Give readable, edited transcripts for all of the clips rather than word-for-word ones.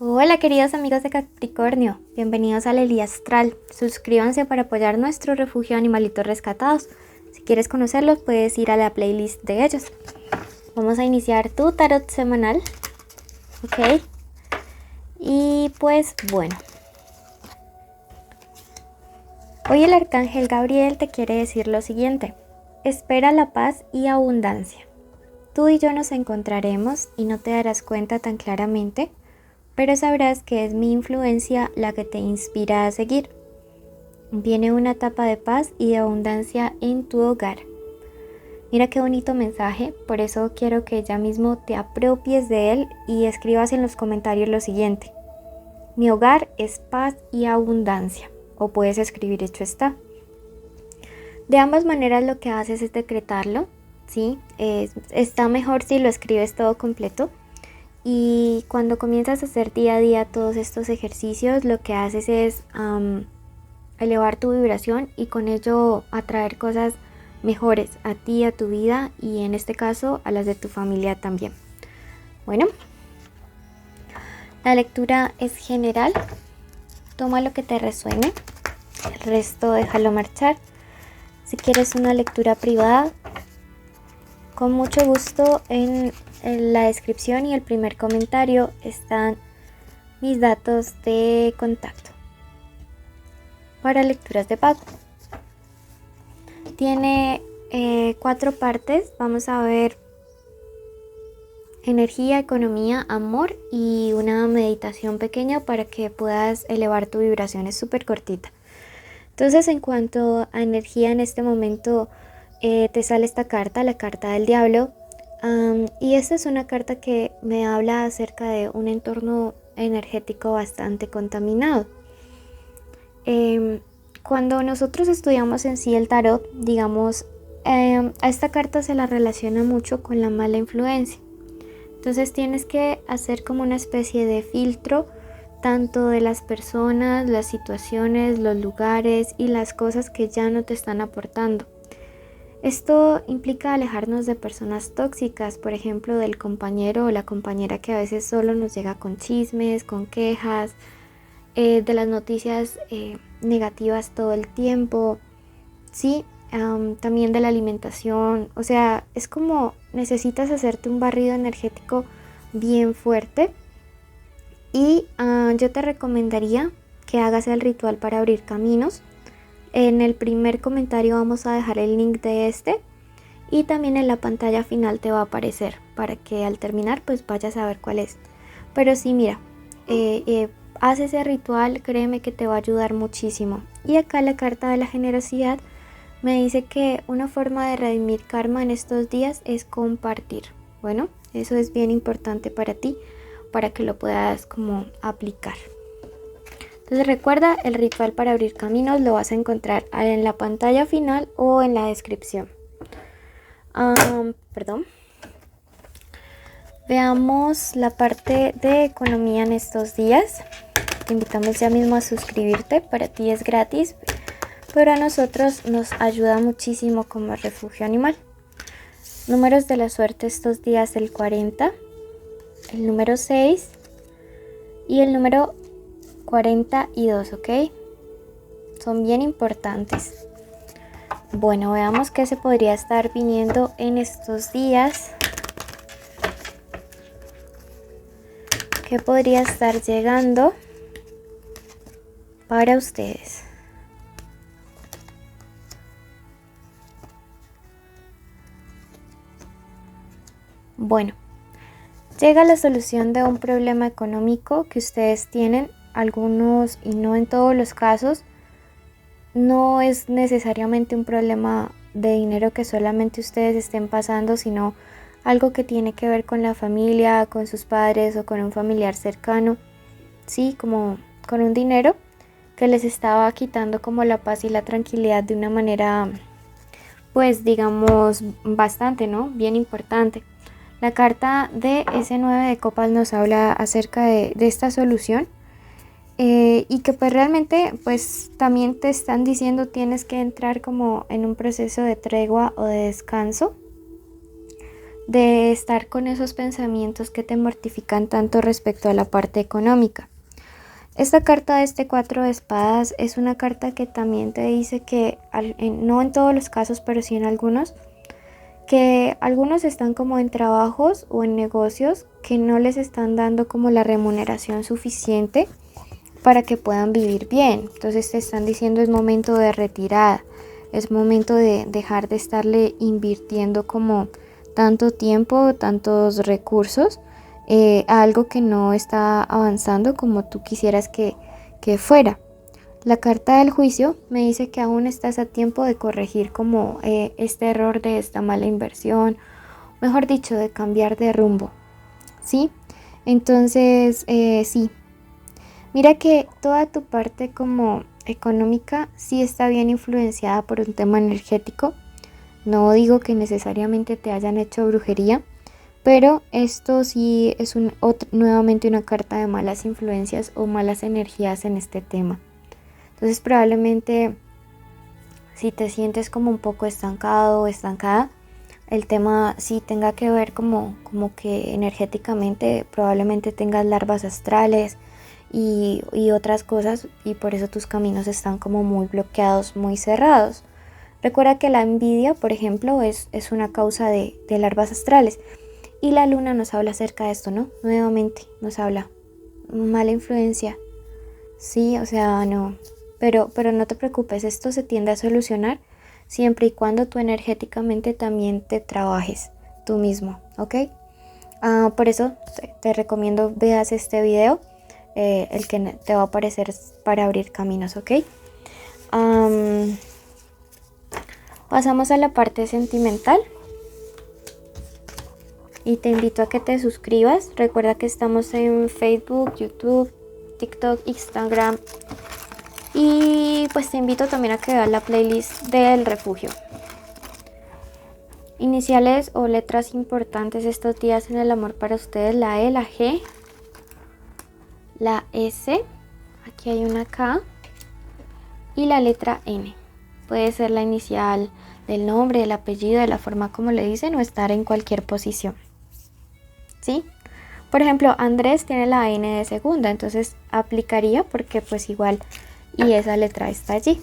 Hola queridos amigos de Capricornio, bienvenidos a Lely Astral. Suscríbanse para apoyar nuestro refugio de animalitos rescatados. Si quieres conocerlos puedes ir a la playlist de ellos. Vamos a iniciar tu tarot semanal, ¿ok? Y pues bueno, hoy el arcángel Gabriel te quiere decir lo siguiente: espera la paz y abundancia. Tú y yo nos encontraremos y no te darás cuenta tan claramente, pero sabrás que es mi influencia la que te inspira a seguir. Viene una etapa de paz y de abundancia en tu hogar. Mira qué bonito mensaje, por eso quiero que ya mismo te apropies de él y escribas en los comentarios lo siguiente: mi hogar es paz y abundancia, o puedes escribir hecho está. De ambas maneras lo que haces es decretarlo, ¿sí? Está mejor si lo escribes todo completo. Y cuando comienzas a hacer día a día todos estos ejercicios, lo que haces es elevar tu vibración y con ello atraer cosas mejores a ti, a tu vida y en este caso a las de tu familia también. Bueno, la lectura es general, toma lo que te resuene, el resto déjalo marchar. Si quieres una lectura privada, con mucho gusto en la descripción y el primer comentario están mis datos de contacto para lecturas de pago. Tiene 4 partes. Vamos a ver energía, economía, amor y una meditación pequeña para que puedas elevar tu vibración. Es súper cortita. Entonces, en cuanto a energía, en este momento te sale esta carta, la carta del diablo. Y esta es una carta que me habla acerca de un entorno energético bastante contaminado. Cuando nosotros estudiamos en sí el tarot, digamos, a esta carta se la relaciona mucho con la mala influencia. Entonces tienes que hacer como una especie de filtro tanto de las personas, las situaciones, los lugares y las cosas que ya no te están aportando. Esto implica alejarnos de personas tóxicas, por ejemplo, del compañero o la compañera que a veces solo nos llega con chismes, con quejas, de las noticias negativas todo el tiempo, ¿sí? También de la alimentación. O sea, es como necesitas hacerte un barrido energético bien fuerte. Y yo te recomendaría que hagas el ritual para abrir caminos. En el primer comentario vamos a dejar el link de este y también en la pantalla final te va a aparecer para que al terminar pues vayas a ver cuál es. Pero sí, mira, haz ese ritual, créeme que te va a ayudar muchísimo. Y acá la carta de la generosidad me dice que una forma de redimir karma en estos días es compartir. Bueno, eso es bien importante para ti, para que lo puedas como aplicar. Entonces recuerda, el ritual para abrir caminos lo vas a encontrar en la pantalla final o en la descripción. Veamos la parte de economía en estos días. Te invitamos ya mismo a suscribirte, para ti es gratis, pero a nosotros nos ayuda muchísimo como refugio animal. Números de la suerte estos días: el 40, el número 6 y el número 42, ¿ok? Son bien importantes. Bueno, veamos qué se podría estar viniendo en estos días. ¿Qué podría estar llegando para ustedes? Bueno, llega la solución de un problema económico que ustedes tienen. Algunos y no en todos los casos, no es necesariamente un problema de dinero que solamente ustedes estén pasando, sino algo que tiene que ver con la familia, con sus padres o con un familiar cercano, sí, como con un dinero que les estaba quitando como la paz y la tranquilidad de una manera, pues digamos, bastante, ¿no? Bien importante. La carta de ese 9 de copas nos habla acerca de esta solución. Y que pues realmente pues también te están diciendo tienes que entrar como en un proceso de tregua o de descanso, de estar con esos pensamientos que te mortifican tanto respecto a la parte económica. Esta carta de este 4 de espadas es una carta que también te dice que, no en todos los casos, pero sí en algunos, que algunos están como en trabajos o en negocios que no les están dando como la remuneración suficiente para que puedan vivir bien. Entonces te están diciendo es momento de retirada, es momento de dejar de estarle invirtiendo como tanto tiempo, tantos recursos a algo que no está avanzando como tú quisieras que fuera. La carta del juicio me dice que aún estás a tiempo de corregir como este error de esta mala inversión, mejor dicho, de cambiar de rumbo, ¿sí? Entonces, sí, mira que toda tu parte como económica sí está bien influenciada por un tema energético. No digo que necesariamente te hayan hecho brujería, pero esto sí es nuevamente una carta de malas influencias o malas energías en este tema. Entonces probablemente si te sientes como un poco estancado o estancada, el tema sí tenga que ver como que energéticamente probablemente tengas larvas astrales y otras cosas, y por eso tus caminos están como muy bloqueados, muy cerrados. Recuerda que la envidia, por ejemplo, es una causa de larvas astrales. Y la luna nos habla acerca de esto, ¿no? Nuevamente nos habla mala influencia. Sí, o sea, no. Pero no te preocupes, esto se tiende a solucionar siempre y cuando tú energéticamente también te trabajes tú mismo, ¿ok? Por eso te recomiendo veas este video, el que te va a aparecer para abrir caminos, ¿ok? Pasamos a la parte sentimental. Y te invito a que te suscribas. Recuerda que estamos en Facebook, YouTube, TikTok, Instagram. Y pues te invito también a que veas la playlist del refugio. Iniciales o letras importantes estos días en el amor para ustedes: la E, la G, la S, aquí hay una K y la letra N. Puede ser la inicial del nombre, del apellido, de la forma como le dicen, o estar en cualquier posición. ¿Sí? Por ejemplo, Andrés tiene la N de segunda, entonces aplicaría porque pues igual y esa letra está allí.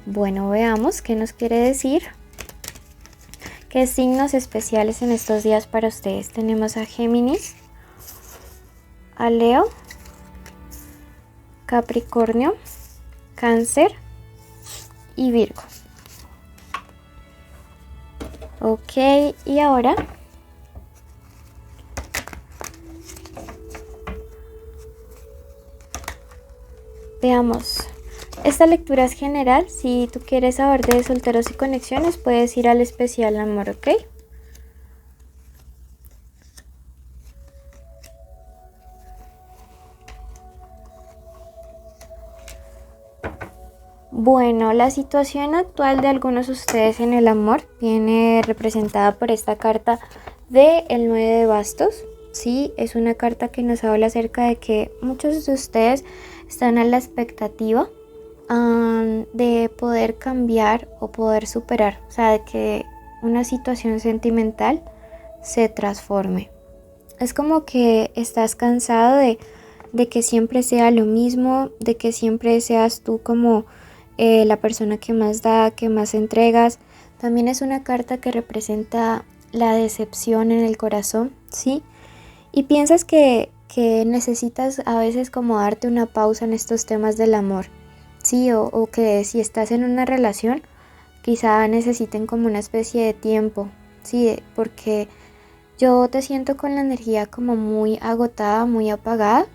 Bueno, veamos qué nos quiere decir. ¿Qué signos especiales en estos días para ustedes? Tenemos a Géminis, a Leo, Capricornio, Cáncer y Virgo. Ok, y ahora veamos. Esta lectura es general. Si tú quieres saber de solteros y conexiones, puedes ir al especial amor, ¿ok? Bueno, la situación actual de algunos de ustedes en el amor viene representada por esta carta de el 9 de bastos. Sí, es una carta que nos habla acerca de que muchos de ustedes están a la expectativa de poder cambiar o poder superar, o sea, de que una situación sentimental se transforme. Es como que estás cansado de que siempre sea lo mismo, de que siempre seas tú como la persona que más da, que más entregas. También es una carta que representa la decepción en el corazón, ¿sí? Y piensas que necesitas a veces como darte una pausa en estos temas del amor, ¿sí? O que si estás en una relación, quizá necesiten como una especie de tiempo, ¿sí? Porque yo te siento con la energía como muy agotada, muy apagada,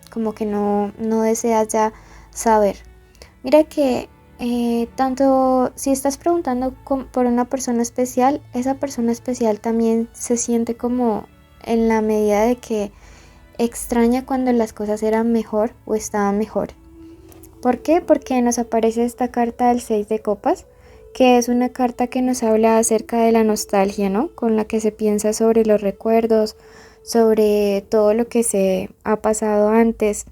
como que no deseas ya saber. Mira que tanto si estás preguntando por una persona especial, esa persona especial también se siente como en la medida de que extraña cuando las cosas eran mejor o estaban mejor. ¿Por qué? Porque nos aparece esta carta del 6 de copas, que es una carta que nos habla acerca de la nostalgia, ¿no? Con la que se piensa sobre los recuerdos, sobre todo lo que se ha pasado antes.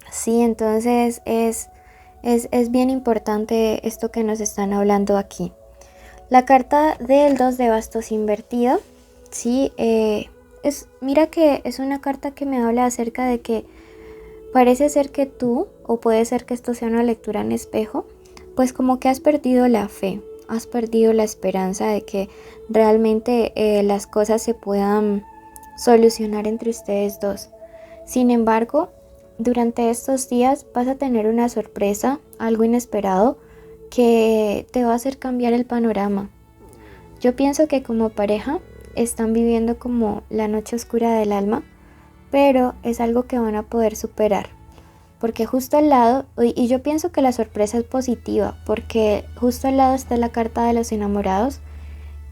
Sí, entonces es bien importante esto que nos están hablando aquí. La carta del 2 de bastos invertido, sí, mira que es una carta que me habla acerca de que parece ser que tú, o puede ser que esto sea una lectura en espejo, pues como que has perdido la fe, has perdido la esperanza de que realmente las cosas se puedan solucionar entre ustedes dos. Sin embargo, durante estos días vas a tener una sorpresa, algo inesperado, que te va a hacer cambiar el panorama. Yo pienso que como pareja están viviendo como la noche oscura del alma, pero es algo que van a poder superar. Porque justo al lado, y yo pienso que la sorpresa es positiva, porque justo al lado está la carta de los enamorados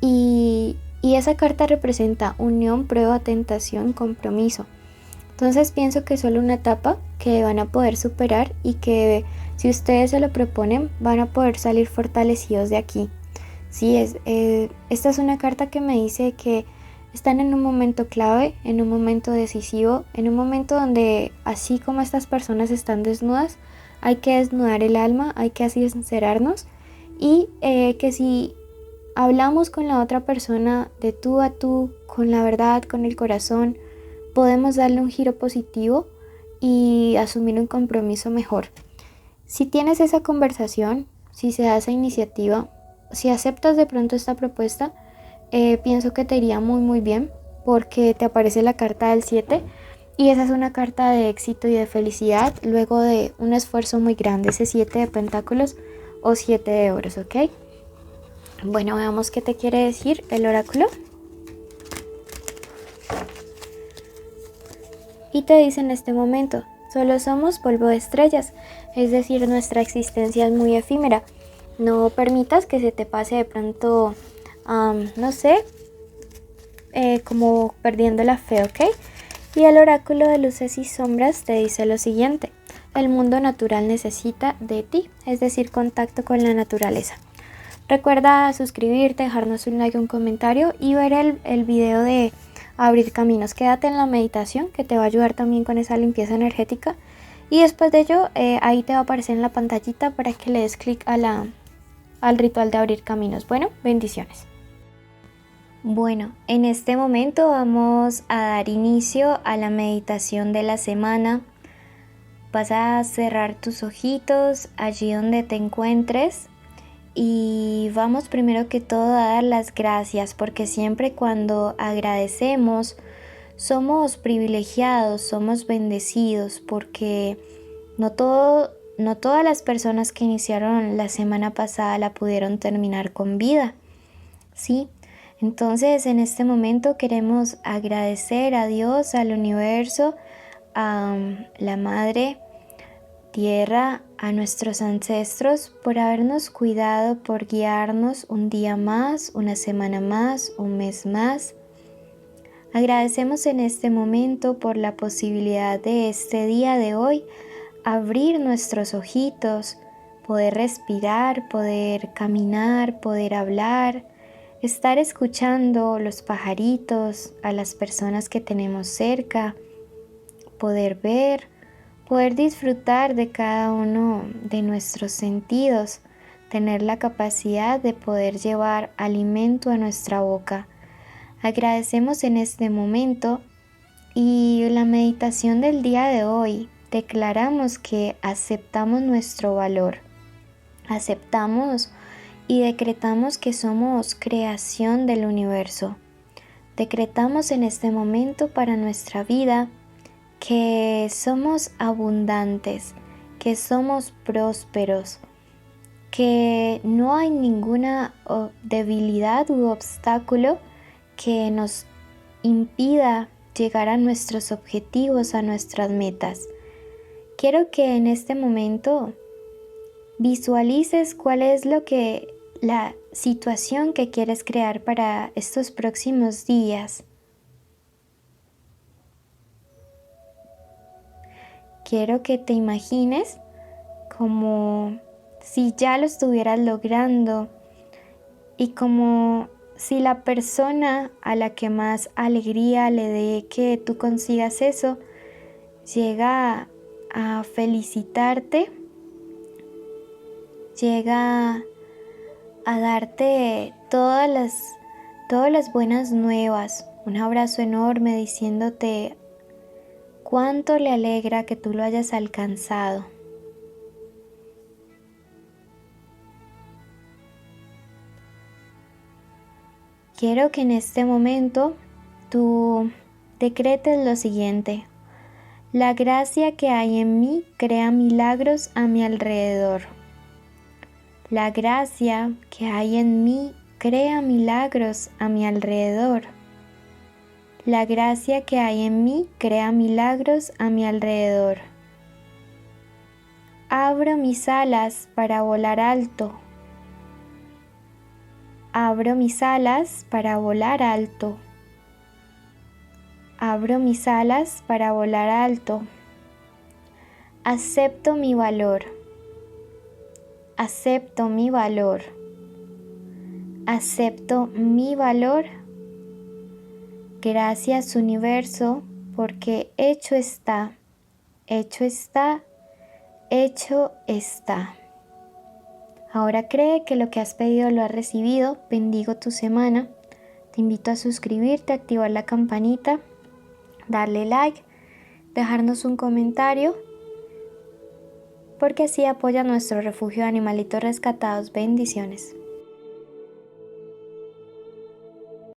y esa carta representa unión, prueba, tentación, compromiso. Entonces pienso que es solo una etapa que van a poder superar y que si ustedes se lo proponen van a poder salir fortalecidos de aquí. Sí, esta es una carta que me dice que están en un momento clave, en un momento decisivo, en un momento donde así como estas personas están desnudas, hay que desnudar el alma, hay que así sincerarnos y que si hablamos con la otra persona de tú a tú, con la verdad, con el corazón, podemos darle un giro positivo y asumir un compromiso mejor. Si tienes esa conversación, si se da esa iniciativa, si aceptas de pronto esta propuesta, pienso que te iría muy bien porque te aparece la carta del 7 y esa es una carta de éxito y de felicidad luego de un esfuerzo muy grande, ese 7 de pentáculos o 7 de euros, ¿ok? Bueno, veamos qué te quiere decir el oráculo. Y te dice en este momento, solo somos polvo de estrellas, es decir, nuestra existencia es muy efímera. No permitas que se te pase de pronto, no sé, como perdiendo la fe, ¿ok? Y el oráculo de luces y sombras te dice lo siguiente, el mundo natural necesita de ti, es decir, contacto con la naturaleza. Recuerda suscribirte, dejarnos un like, un comentario y ver el video de abrir caminos. Quédate en la meditación que te va a ayudar también con esa limpieza energética. Y después de ello, ahí te va a aparecer en la pantallita para que le des clic al ritual de abrir caminos. Bueno, bendiciones. Bueno, en este momento vamos a dar inicio a la meditación de la semana. Vas a cerrar tus ojitos allí donde te encuentres. Y vamos primero que todo a dar las gracias porque siempre cuando agradecemos somos privilegiados, somos bendecidos porque no todas las personas que iniciaron la semana pasada la pudieron terminar con vida, ¿sí? Entonces en este momento queremos agradecer a Dios, al universo, a la Madre Tierra, a nuestros ancestros por habernos cuidado, por guiarnos un día más, una semana más, un mes más. Agradecemos en este momento por la posibilidad de este día de hoy abrir nuestros ojitos, poder respirar, poder caminar, poder hablar, estar escuchando los pajaritos, a las personas que tenemos cerca, poder ver, poder disfrutar de cada uno de nuestros sentidos, tener la capacidad de poder llevar alimento a nuestra boca. Agradecemos en este momento y la meditación del día de hoy declaramos que aceptamos nuestro valor, aceptamos y decretamos que somos creación del universo. Decretamos en este momento para nuestra vida que somos abundantes, que somos prósperos, que no hay ninguna debilidad u obstáculo que nos impida llegar a nuestros objetivos, a nuestras metas. Quiero que en este momento visualices cuál es la situación que quieres crear para estos próximos días. Quiero que te imagines como si ya lo estuvieras logrando y como si la persona a la que más alegría le dé que tú consigas eso, llega a felicitarte, llega a darte todas las buenas nuevas. Un abrazo enorme diciéndote cuánto le alegra que tú lo hayas alcanzado. Quiero que en este momento tú decretes lo siguiente: la gracia que hay en mí crea milagros a mi alrededor. La gracia que hay en mí crea milagros a mi alrededor. La gracia que hay en mí crea milagros a mi alrededor. Abro mis alas para volar alto. Abro mis alas para volar alto. Abro mis alas para volar alto. Acepto mi valor. Acepto mi valor. Acepto mi valor. Gracias, universo, porque hecho está, hecho está, hecho está. Ahora cree que lo que has pedido lo has recibido. Bendigo tu semana. Te invito a suscribirte, activar la campanita, darle like, dejarnos un comentario, porque así apoya nuestro refugio de animalitos rescatados. Bendiciones.